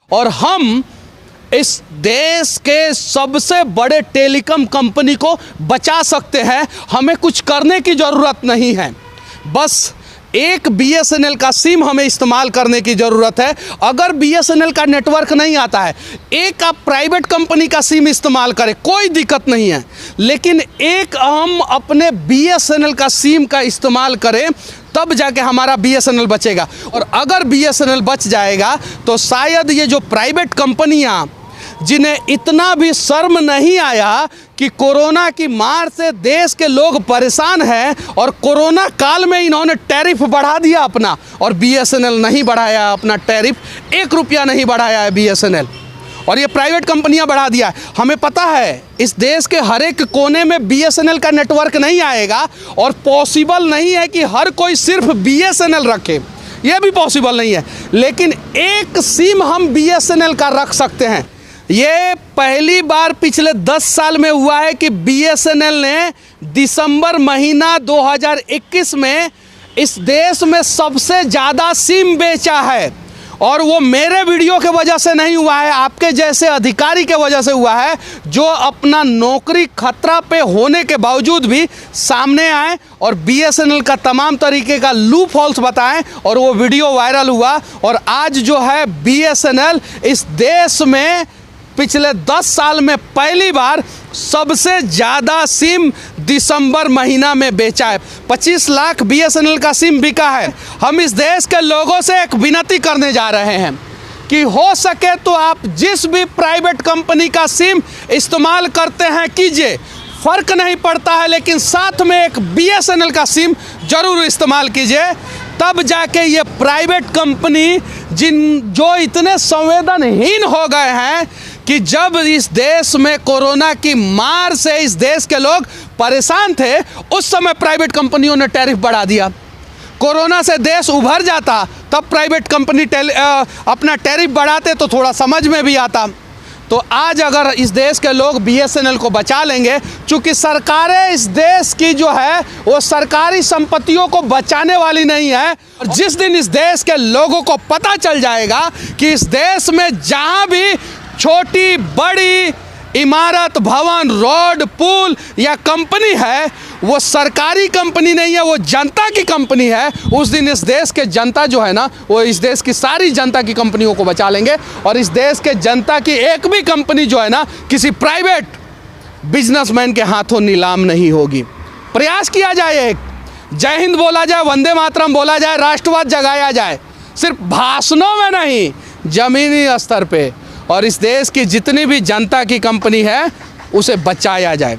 और हम इस देश के सबसे बड़े टेलीकॉम कंपनी को बचा सकते हैं। हमें कुछ करने की ज़रूरत नहीं है, बस एक BSNL का सिम हमें इस्तेमाल करने की ज़रूरत है। अगर BSNL का नेटवर्क नहीं आता है, एक आप प्राइवेट कंपनी का सिम इस्तेमाल करें, कोई दिक्कत नहीं है, लेकिन एक हम अपने BSNL का सिम का इस्तेमाल करें, तब जाके हमारा BSNL बचेगा। और अगर BSNL बच जाएगा तो शायद ये जो प्राइवेट कंपनियां, जिन्हें इतना भी शर्म नहीं आया कि कोरोना की मार से देश के लोग परेशान हैं और कोरोना काल में इन्होंने टैरिफ बढ़ा दिया अपना, और BSNL नहीं बढ़ाया अपना टैरिफ, 1 रुपया नहीं बढ़ाया है BSNL, और ये प्राइवेट कंपनियां बढ़ा दिया है। हमें पता है इस देश के हर एक कोने में BSNL का नेटवर्क नहीं आएगा, और पॉसिबल नहीं है कि हर कोई सिर्फ BSNL रखे, ये भी पॉसिबल नहीं है, लेकिन एक सिम हम BSNL का रख सकते हैं। ये पहली बार पिछले 10 साल में हुआ है कि BSNL ने दिसंबर महीना 2021 में इस देश में सबसे ज़्यादा सिम बेचा है, और वो मेरे वीडियो के वजह से नहीं हुआ है, आपके जैसे अधिकारी के वजह से हुआ है, जो अपना नौकरी खतरा पे होने के बावजूद भी सामने आए और BSNL का तमाम तरीके का लूप होल्स बताएं, और वो वीडियो वायरल हुआ। और आज जो है BSNL इस देश में पिछले 10 साल में पहली बार सबसे ज़्यादा सिम दिसंबर महीना में बेचा है। 25 लाख BSNL का सिम बिका है। हम इस देश के लोगों से एक विनती करने जा रहे हैं कि हो सके तो आप जिस भी प्राइवेट कंपनी का सिम इस्तेमाल करते हैं कीजिए, फ़र्क नहीं पड़ता है, लेकिन साथ में एक BSNL का सिम ज़रूर इस्तेमाल कीजिए। तब जाके ये प्राइवेट कंपनी जो इतने संवेदनहीन हो गए हैं कि जब इस देश में कोरोना की मार से इस देश के लोग परेशान थे, उस समय प्राइवेट कंपनियों ने टैरिफ बढ़ा दिया। कोरोना से देश उभर जाता तब प्राइवेट कंपनी अपना टैरिफ बढ़ाते तो थोड़ा समझ में भी आता। तो आज अगर इस देश के लोग BSNL को बचा लेंगे, चूँकि सरकारें इस देश की जो है वो सरकारी संपत्तियों को बचाने वाली नहीं है, और जिस दिन इस देश के लोगों को पता चल जाएगा कि इस देश में जहाँ भी छोटी बड़ी इमारत, भवन, रोड, पुल या कंपनी है, वो सरकारी कंपनी नहीं है, वो जनता की कंपनी है, उस दिन इस देश के जनता जो है ना, वो इस देश की सारी जनता की कंपनियों को बचा लेंगे, और इस देश के जनता की एक भी कंपनी जो है ना किसी प्राइवेट बिजनेसमैन के हाथों नीलाम नहीं होगी। प्रयास किया जाए, एक जय हिंद बोला जाए, वंदे मातरम बोला जाए, राष्ट्रवाद जगाया जाए, सिर्फ भाषणों में नहीं, ज़मीनी स्तर पे, और इस देश की जितनी भी जनता की कंपनी है उसे बचाया जाए।